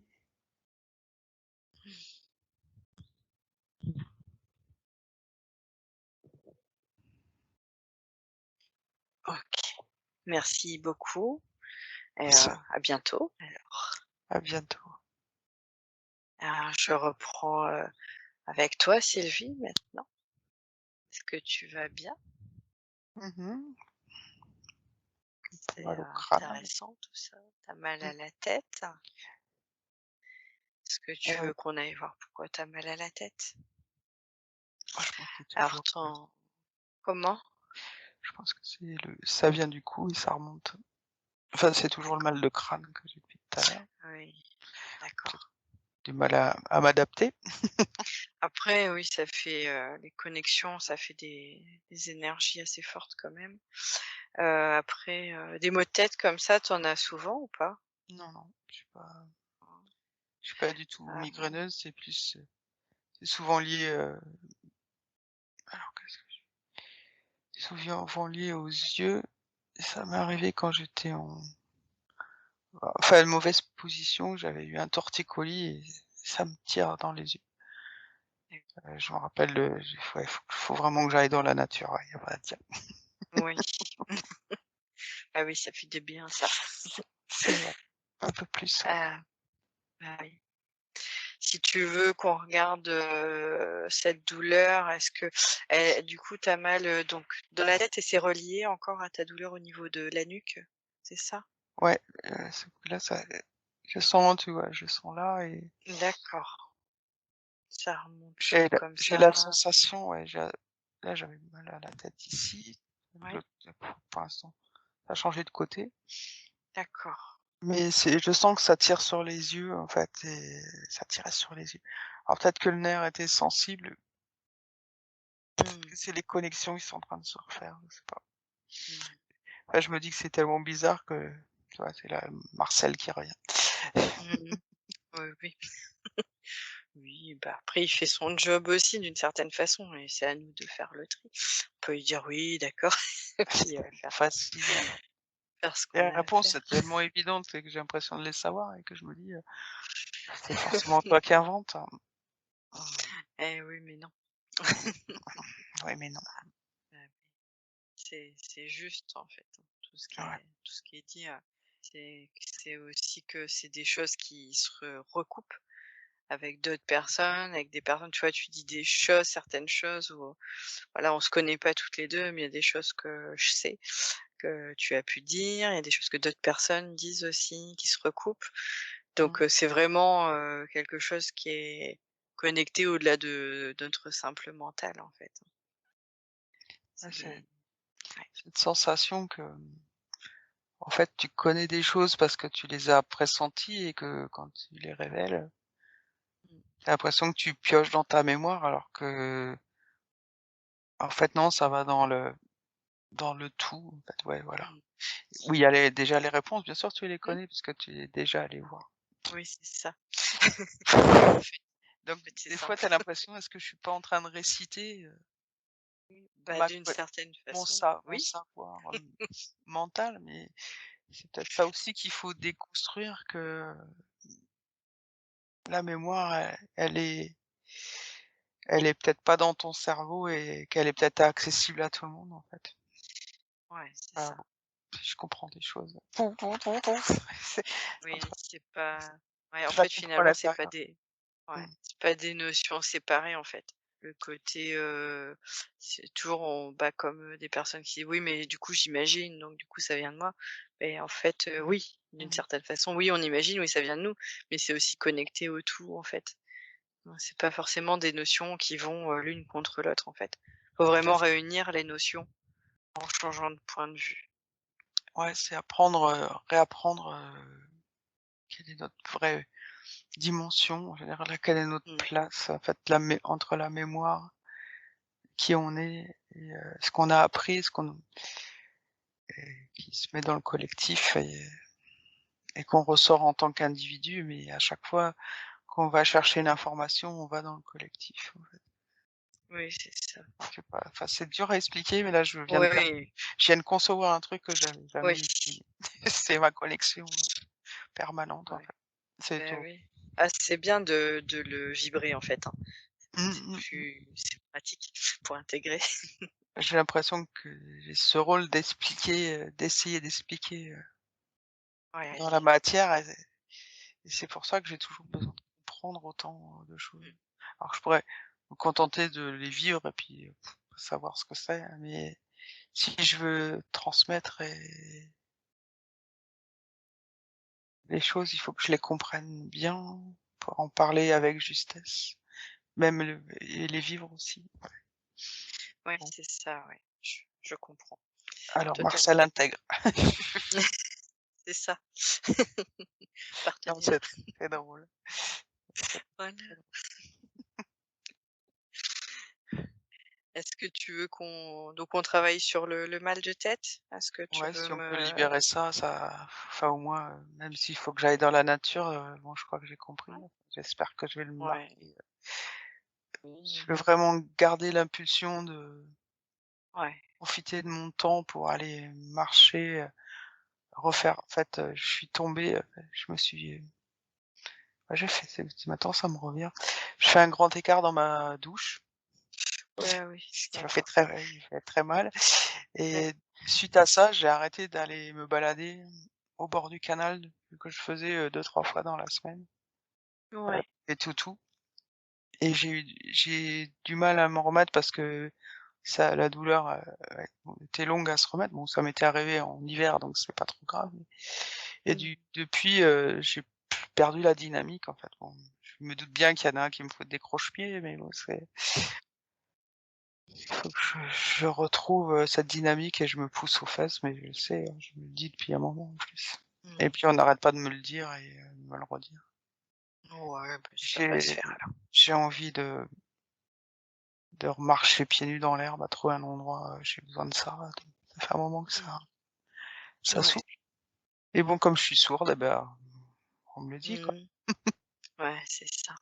OK. Merci beaucoup et Merci. à bientôt alors. À bientôt. Je reprends, avec toi Sylvie maintenant. Est-ce que tu vas bien? Mmh. Pas C'est, mal au crâne. intéressant tout ça. Tu as mal Mmh. à la tête? Est-ce que tu Ouais, veux qu'on aille voir pourquoi tu as mal à la tête? moi je pense que c'est Alors toujours ton comment? je pense que c'est le ça vient du cou et ça remonte. Enfin, c'est toujours le mal de crâne que j'ai depuis tout à l'heure. Oui, J'ai d'accord. du mal à m'adapter. Après oui, ça fait, les connexions, ça fait des énergies assez fortes quand même. Après, des maux de tête comme ça, tu en as souvent ou pas? Non, non, je suis pas du tout Ah bon? migraineuse, c'est plus, c'est souvent lié, alors qu'est-ce que c'est souvent lié aux yeux. Ça m'est arrivé quand j'étais une mauvaise position, j'avais eu un torticolis et ça me tire dans les yeux. Je me rappelle, j'ai ouais, faut vraiment que j'aille dans la nature, ouais, y a pas à dire. Oui. Ah oui, ça fait du bien ça. C'est vrai, un peu plus, ouais. Ah, bah oui. Si tu veux qu'on regarde, cette douleur, est-ce que du coup tu as mal, donc dans la tête et c'est relié encore à ta douleur au niveau de la nuque? C'est ça? Ouais, là, ça je sens, tu vois? Je sens là et D'accord. Ça remonte, comme j'ai la ça. sensation, ouais, là, j'avais mal à la tête ici, Ouais, le pour l'instant, ça a changé de côté, d'accord. mais je sens que ça tire sur les yeux, en fait et ça tirait sur les yeux. Alors peut-être que le nerf était sensible, peut-être Mmh. que c'est les connexions qui sont en train de se refaire, je sais pas. Mmh. Après je me dis que c'est tellement bizarre que, tu vois, c'est là Marcel qui revient. Mmh. Oui, oui. Oui, bah, après il fait son job aussi d'une certaine façon et c'est à nous de faire le tri. On peut lui dire: «Oui, d'accord» et puis, C'est faire facile, faire ce les qu'on a à réponses, faire. c'est tellement évidentes que j'ai l'impression de les savoir et que je me dis, «C'est forcément toi qui inventes, hein». Eh oui, mais non. Oui, mais non. Bah, oui, c'est juste en fait, hein, Ouais. tout ce qui est dit, c'est aussi que c'est des choses qui se recoupent avec d'autres personnes, avec des personnes, tu vois, tu dis des choses, certaines choses où, voilà, on se connaît pas toutes les 2 mais il y a des choses que je sais, que tu as pu dire, il y a des choses que d'autres personnes disent aussi, qui se recoupent. Mmh. Donc, c'est vraiment, quelque chose qui est connecté au-delà de notre simple mental, en fait. Ouais, c'est C'est ouais. cette sensation que, en fait, tu connais des choses parce que tu les as pressenties et que quand tu les révèles, Mmh. tu as l'impression que tu pioches dans ta mémoire alors que, en fait, non, ça va dans le tout, en fait, ouais, voilà. Mmh. Oui, il y a déjà les réponses, bien sûr, tu les Mmh. connais puisque tu es déjà allé voir. Oui, c'est ça. En fait Donc c'est des ça. fois, tu as l'impression, est-ce que je suis pas en train de réciter, Bah, ma d'une co certaine façon, mon oui. savoir, mental, mais c'est peut-être ça aussi qu'il faut déconstruire, que la mémoire, elle est peut-être pas dans ton cerveau et qu'elle est peut-être accessible à tout le monde, en fait. Ouais, c'est Ah ça. bon, je comprends des choses. Pouf, pouf, pouf, pouf. C'est en Oui, train c'est pas ouais, en je la fait, comprends à finalement, c'est pas l'intérieur. des ouais, Mmh. c'est pas des notions séparées, en fait. Le côté, c'est toujours on bah, comme, des personnes qui disent: «Oui, mais du coup, j'imagine, donc du coup, ça vient de moi». Mais en fait, oui, d'une Mmh. certaine façon, oui, on imagine, oui, ça vient de nous, mais c'est aussi connecté au tout, en fait. C'est pas forcément des notions qui vont, l'une contre l'autre, en fait. Faut C'est vraiment ça. réunir les notions en changeant de point de vue. Ouais, c'est apprendre, réapprendre, quelle est notre vraie dimension, je veux dire, là, quelle est notre Mmh. place, en fait, entre la mémoire, qui on est et ce qu'on a appris, ce qu'on et qui se met dans le collectif et qu'on ressort en tant qu'individu, mais à chaque fois qu'on va chercher une information, on va dans le collectif, en fait. Oui, c'est ça. Je sais pas, enfin, c'est dur à expliquer, mais là, Oui, je viens de concevoir un truc que j'avais oui, jamais imaginé. C'est ma connexion permanente, en ouais. fait. C'est Bah, tout. oui. Ah, c'est bien de le vibrer, en fait, hein. Mmh, mmh, mmh. C'est pratique pour intégrer. J'ai l'impression que j'ai ce rôle d'expliquer, d'essayer d'expliquer, Ouais. dans la matière et c'est pour ça que j'ai toujours besoin de comprendre autant, de choses. Mmh. Alors je pourrais me contenter de les vivre et puis, savoir ce que c'est, hein, mais si je veux transmettre les choses, il faut que je les comprenne bien pour en parler avec justesse, même et les vivre aussi. Ouais, Bon, c'est ça, ouais. Je comprends alors Marcel totalement. intègre. c'est ça. Non, Partenaire. c'est très drôle. Très, très Voilà. drôle. Est-ce que tu veux qu'on travaille sur le mal de tête? Est-ce que tu Ouais, veux si on peut me libérer ça, enfin au moins, même s'il faut que j'aille dans la nature, bon je crois que j'ai compris. ouais, J'espère que je vais le ouais. marquer. Je Mmh. veux vraiment garder l'impulsion de Ouais. profiter de mon temps pour aller marcher, Ouais. refaire en fait, je suis tombée, je me suis ouais, j'ai fait c'est maintenant ça me revient. Je fais un grand écart dans ma douche, Ouais, oui, qui m'a fait d'accord. il fait très mal Ouais. et suite à ça, j'ai arrêté d'aller me balader au bord du canal que je faisais, 2-3 fois dans la semaine, Ouais. et tout et j'ai du mal à m'en remettre parce que ça la douleur, ouais, bon, était longue à se remettre. Bon, ça m'était arrivé en hiver, donc c'est pas trop grave, et Mmh. depuis, j'ai perdu la dynamique, en fait. Bon, je me doute bien qu'il y en a un qui me faut des croche-pieds, mais bon, il faut que je retrouve, cette dynamique et je me pousse aux fesses, mais je le sais, hein, je me le dis depuis un moment, en plus, et Mmh. puis on n'arrête pas de me le dire et de me le redire. Ouais, bah, ça va se J'ai faire alors. j'ai envie de remarcher pieds nus dans l'herbe, à trouver un endroit, j'ai besoin de ça, là, ça fait un moment que Mmh. ça Ouais. souffle, et bon, comme je suis sourde, et ben, on me le dit, quoi. Mmh. Ouais, c'est ça.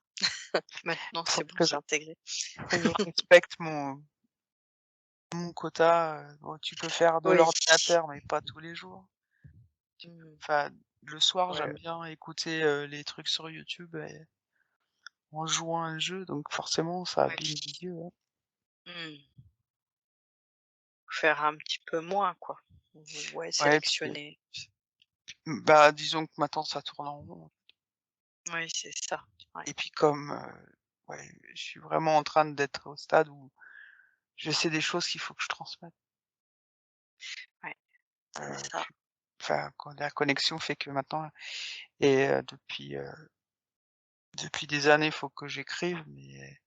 Maintenant, Faut c'est bon, que je c'est intégré. faut que je respecte mon quota, bon, tu peux faire de Oui. l'ordinateur, mais pas tous les jours. Mmh. Enfin, le soir, Ouais, j'aime bien écouter, les trucs sur YouTube et en jouant à un jeu, donc forcément ça ouais. abîme les yeux, hein. Mmh. Faire un petit peu moins, quoi. Ouais, Ouais, puis, sélectionner. bah, disons que maintenant ça tourne en rond, Oui, c'est ça. Ouais, et puis comme, ouais, je suis vraiment en train d'être au stade où je sais des choses qu'il faut que je transmette. ouais, c'est Je ça. suis enfin, quand la connexion fait que maintenant, et depuis des années, il faut que j'écrive, mais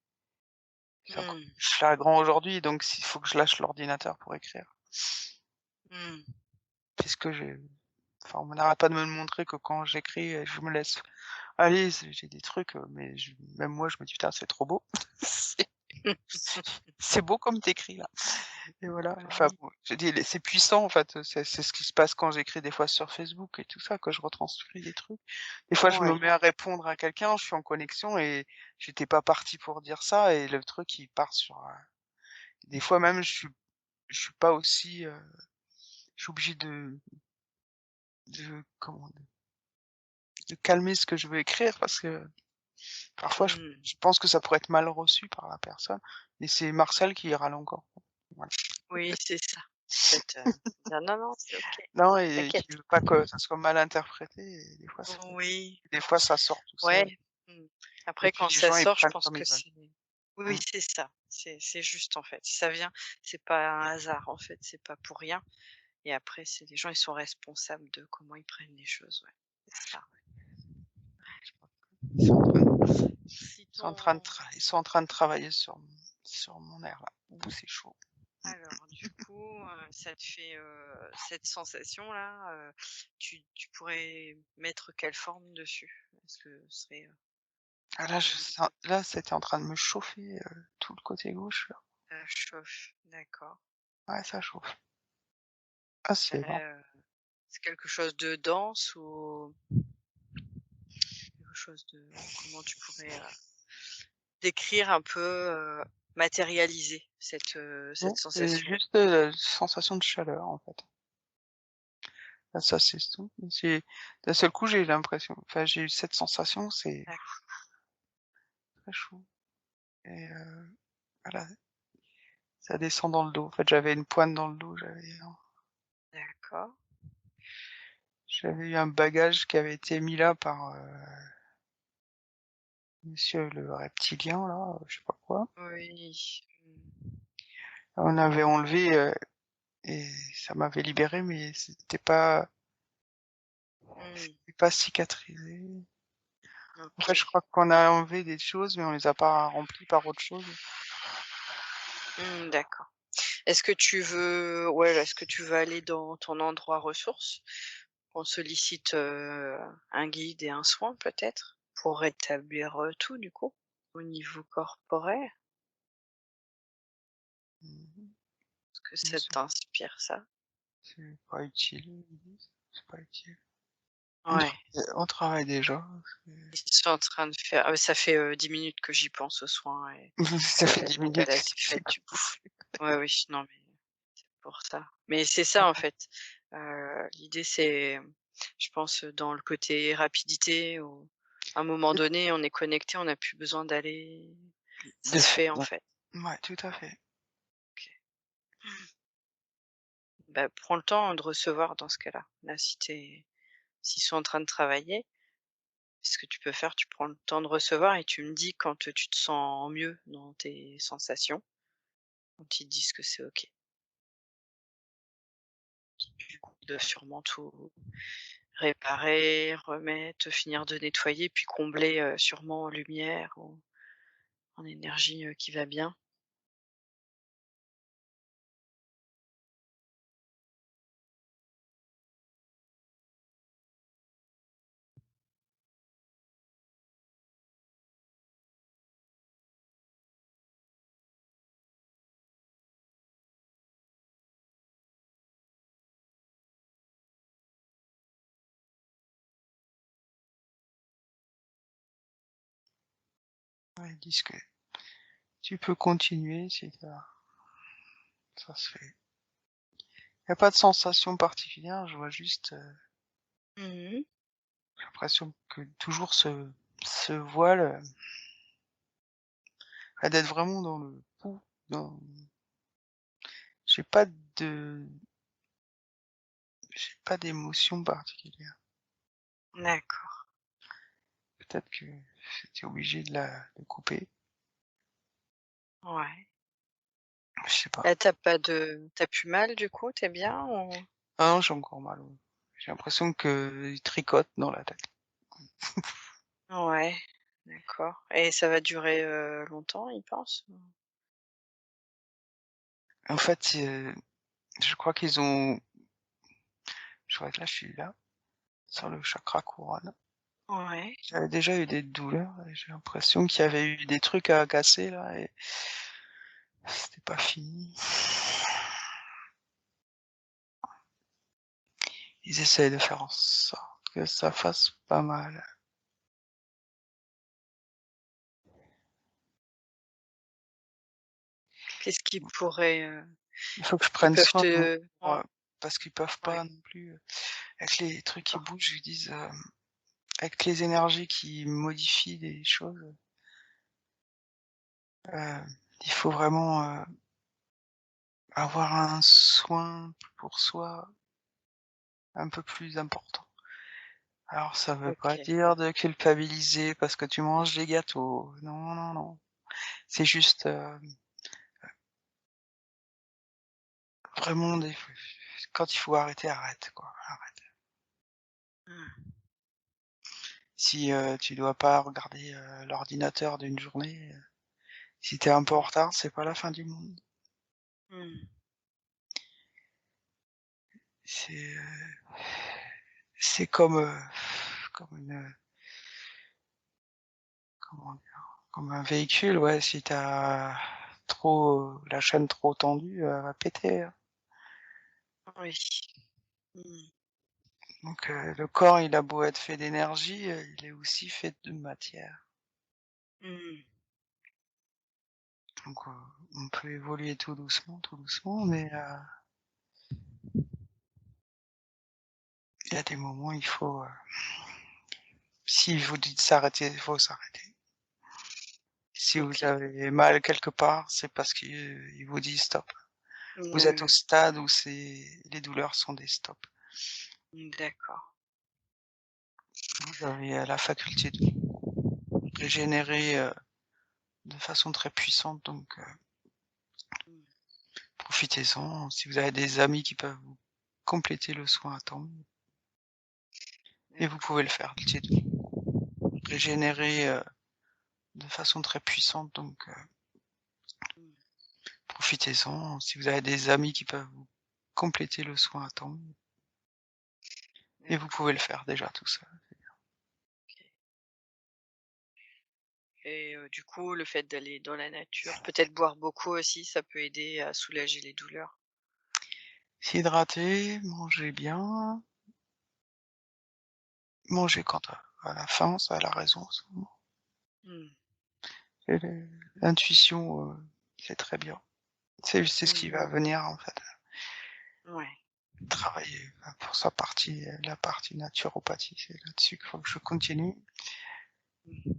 c'est encore Mmh. plus flagrant aujourd'hui, donc s'il faut que je lâche l'ordinateur pour écrire. Mmh. Puisque enfin, on n'arrête pas de me montrer que quand j'écris, je me laisse aller, j'ai des trucs, mais même moi, je me dis: «Putain, c'est trop beau». C'est c'est beau comme tu là, et voilà. Bah Enfin oui. bon, j'ai dit c'est puissant en fait, c'est ce qui se passe quand j'écris des fois sur Facebook et tout ça, que je retranscris des trucs. Des fois, je me Ouais. mets à répondre à quelqu'un, je suis en connexion et j'étais pas parti pour dire ça, et le truc il part sur, des fois même je suis pas aussi, je suis obligé de comment? De calmer ce que je veux écrire parce que parfois Mmh. je pense que ça pourrait être mal reçu par la personne, et c'est Marcel qui râle encore. Voilà. Oui, c'est ça. En fait, dire: «Non, non, c'est OK, Non, et t'inquiète». qui veut pas que ça soit mal interprété, et Oui, des fois ça sort tout ouais. seul, Mmh. et Après puis quand les ça gens ils sort, je prennent pense comme que ils veulent. c'est oui, Mmh. c'est ça. C'est juste, en fait. Si ça vient, c'est pas un hasard, en fait, c'est pas pour rien et après c'est les gens, ils sont responsables de comment ils prennent les choses, ouais. C'est ça, ouais. Je pense qu'ils sont en train de Si ils sont en train de ton ils sont en train de travailler sur mon air là. Ouh, c'est chaud. Mmh. Alors du coup, ça te fait, cette sensation-là, tu pourrais mettre quelle forme dessus? Est-ce que ce serait, Ah là, plutôt je sens là, c'était en train de me chauffer, tout le côté gauche là. ça chauffe, d'accord. Ouais, ça chauffe. Ah, c'est grave. C'est quelque chose de dense ou quelque chose de comment tu pourrais, décrire un peu, matérialiser Non, cette c'est sensation? juste, sensation de chaleur en fait. Ah ça, c'est tout. C'est d'un seul coup, j'ai eu l'impression, enfin, j'ai eu cette sensation, c'est D'accord, très chaud, et voilà, ça descend dans le dos. En fait, j'avais une pointe dans le dos, d'accord. j'avais eu un bagage qui avait été mis là par, monsieur le reptilien là, je sais pas quoi. Oui. Mmh. On avait enlevé, et ça m'avait libéré, mais Mmh. c'était pas cicatrisé. En fait, je OK. crois qu'on a enlevé des choses, mais on les a pas remplies par autre chose. Mmh, d'accord. Est-ce que tu veux aller dans ton endroit ressource? qu'on sollicite, un guide et un soin peut-être? Pour rétablir, tout du coup, au niveau corporel? Mmh. Est-ce que Non, ça t'inspire ça? c'est pas utile, ils disent. C'est pas utile. Ouais, On travaille déjà, ils sont en train de faire ça fait, 10 minutes que j'y pense aux soins et ça fait la 10 journée, elle minutes est que assez c'est faite du coup. commencé. Ouais, oui, non mais pour ça. Mais c'est ça en fait, l'idée c'est, je pense, dans le côté rapidité où à un moment donné on est connecté, on n'a plus besoin d'aller ça De se f fait en Ouais, fait. ouais, tout à fait. OK. Bah, prends le temps de recevoir dans ce cas-là. Là, s'ils sont en train de travailler, ce que tu peux faire, tu prends le temps de recevoir et tu me dis quand, tu te sens mieux dans tes sensations, quand ils te disent que c'est OK. Du coup, ils doivent sûrement tout réparer, remettre, finir de nettoyer, puis combler, sûrement en lumière ou en énergie, qui va bien. Ouais, ils disent que tu peux continuer si ça se fait. Il y a pas de sensation particulière, je vois juste, Mmh. j'ai l'impression que toujours ce voile, d'être vraiment dans le pouls, dans j'ai pas de j'ai pas d'émotion particulière. D'accord. Peut-être que j'étais obligé de couper, Ouais. je sais pas. Là, tu plus mal du coup? Tu es bien ou? Ah non, j'ai encore mal, ouais. J'ai l'impression qu'il tricote dans la tête. Ouais, d'accord et ça va durer, longtemps, il pense? En fait, je crois qu'ils ont je crois que là, je suis là, sur le chakra couronne. Ouais, J'avais déjà eu des douleurs et j'ai l'impression qu'il y avait eu des trucs à casser là et c'était pas fini. Ils essayent de faire en sorte que ça fasse pas mal. qu'est-ce qui pourrait, Il faut que je ils prenne peuvent soin de mon te corps, ouais, parce qu'ils peuvent ouais, pas non plus, avec les trucs qui d'accord, bougent, ils disent, avec les énergies qui modifient les choses, heu, il faut vraiment, avoir un soin pour soi un peu plus important. Alors ça veut pas OK, dire de culpabiliser parce que tu manges des gâteaux. Non, non, non. C'est juste, vraiment des quand il faut arrêter, arrête quoi, arrête. mmh, Si, tu dois pas regarder, l'ordinateur d'une journée, si tu es un peu en retard, c'est pas la fin du monde. mmh, C'est, c'est comme, comme une, comment dire? Comme un véhicule, ouais, si tu as trop la chaîne trop tendue, elle va péter, hein. oui, mmh, Donc, le corps, il a beau être fait d'énergie, il est aussi fait de matière. mmh, Donc, on peut évoluer tout doucement, mais, il y a des moments, il faut, si vous dites s'arrêter, il faut s'arrêter. Si vous OK, avez mal quelque part, c'est parce qu'ils vous disent: «Stop». Vous êtes au mmh, stade où les douleurs sont des stops. d'accord, Vous avez, la faculté de régénérer, de façon très puissante, donc, mmh, profitez-en. Si vous avez des amis qui peuvent vous compléter le soin à temps, et vous d'accord, pouvez le faire. C'est de régénérer, de façon très puissante, donc, mmh, profitez-en. Si vous avez des amis qui peuvent vous compléter le soin à temps, et vous pouvez D'accord, le faire déjà tout seul. OK. Et du coup, le fait d'aller dans la nature, peut-être boire beaucoup aussi, ça peut aider à soulager les douleurs? S'hydrater, manger bien, manger quand, elle a faim, ça elle a raison, ça. Mmh. Et l'intuition, c'est très bien. C'est ce qui Mmh. va venir en fait, Ouais. travailler, pour sa partie, la partie naturopathie, c'est là-dessus qu'il faut que je continue Mmh.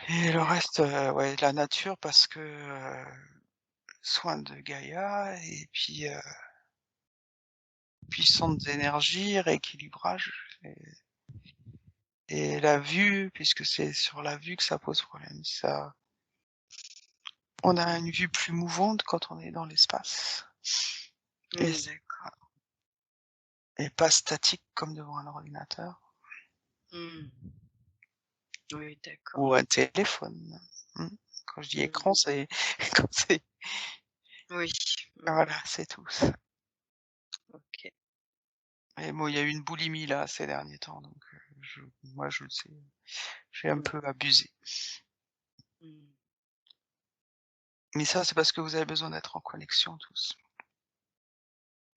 et le reste, D'accord. ouais, la nature parce que, soin de Gaïa et puis centre d'énergie, rééquilibrage et la vue puisque c'est sur la vue que ça pose problème. Ça on a une vue plus mouvante quand on est dans l'espace et Mmh, d'accord. pas statique comme devant un ordinateur Mmh. Oui, ou d'accord. un téléphone. Mmh. Quand je dis écran, Mmh. c'est quand c'est Oui. voilà, Mmh. c'est tout. OK. Et bon, il y a eu une boulimie là ces derniers temps donc moi je le sais, j'ai un Mmh. peu abusé. Mmh. Mais ça, c'est parce que vous avez besoin d'être en connexion tous.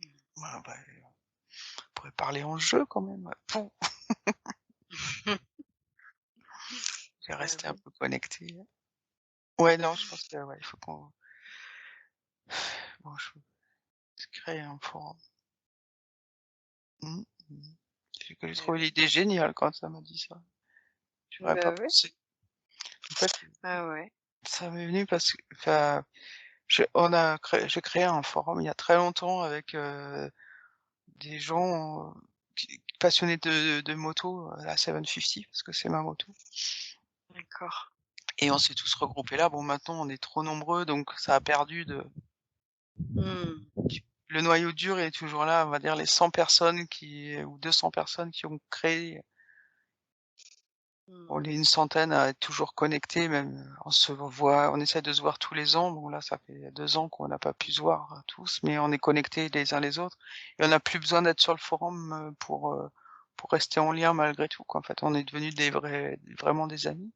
Mmh. Voilà, bah, on pourrait parler en jeu quand même. Pou! J'ai Bah, resté un oui. peu connecté. Ouais, non, je pense que ouais, il faut qu'on bon, je crée un forum. Mmh, mmh. C'est que j'ai Bah, trouvé oui. l'idée géniale quand ça m'a dit ça. J'aurais pas Bah, oui. pensé. En fait, Ah ouais. ça m'est venu parce que enfin, j'ai créé un forum il y a très longtemps avec, des gens, passionnés de moto, la 750 parce que c'est ma moto D'accord. et on s'est tous regroupés là. Bon, maintenant on est trop nombreux donc ça a perdu de Mmh. le noyau dur est toujours là, on va dire les 100 personnes qui ou 200 personnes qui ont créé. On Mmh. est une centaine à être toujours connectés, même, on essaie de se voir tous les ans. Bon là, ça fait 2 ans qu'on n'a pas pu se voir, tous, mais on est connectés les uns les autres et on n'a plus besoin d'être sur le forum, pour rester en lien malgré tout, quoi. En fait, on est devenus vraiment des amis.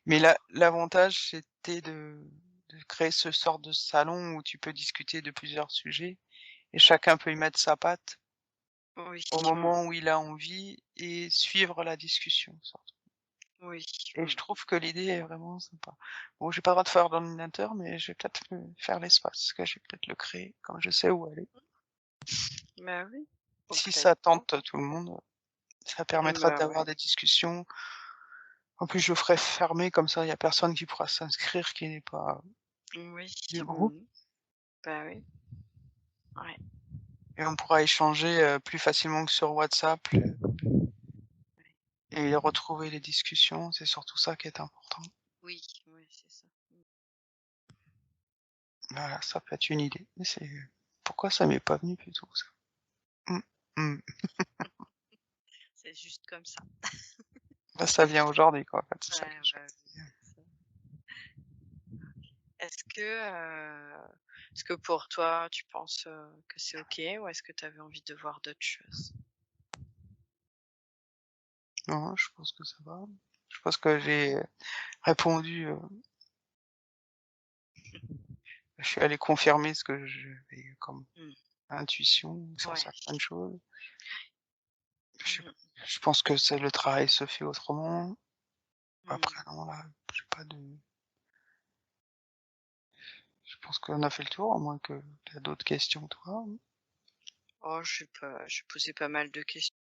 Mais D'accord. l'avantage, c'était de créer ce sort de salon où tu peux discuter de plusieurs sujets et chacun peut y mettre sa patte Oui. au Mmh. moment où il a envie et suivre la discussion. Oui. Et je Mmh. trouve que l'idée est vraiment sympa. Bon, j'ai pas le droit de faire d'ordinateur, mais je vais peut-être me faire l'espace, parce que je vais peut-être le créer quand je sais où aller. Bah, oui, Si ça complètement. tente tout le monde, ça permettra Bah, d'avoir ouais. des discussions. En plus, je ferai fermé, comme ça, il y a personne qui pourra s'inscrire qui n'est pas Oui. du groupe Mmh. Bah, oui. Ouais. et on pourra échanger, plus facilement que sur WhatsApp, et retrouver les discussions, c'est surtout ça qui est important. Oui, ouais, c'est ça. Mmh. Voilà, ça peut être une idée. Mais c'est pourquoi ça m'est pas venu plus tôt ça? Mmh, mmh. C'est juste comme ça. Bah, ça vient aujourd'hui, quoi, en fait, c'est ça qui Ouais, est bah, chouette. oui, c'est ça. Est-ce que pour toi, tu penses, que c'est OK ou est-ce que tu avais envie de voir d'autres choses? Non, je pense que ça va. Je pense que j'ai répondu, je suis allé confirmer ce que j'avais comme Mmh. intuition sur Ouais. certaines choses. Je Mmh. je pense que c'est le travail se fait autrement. Mmh. Après non, là, j'ai pas de je pense qu'on a fait le tour, à moins que tu as d'autres questions toi? Oh, j'ai posé pas mal de questions.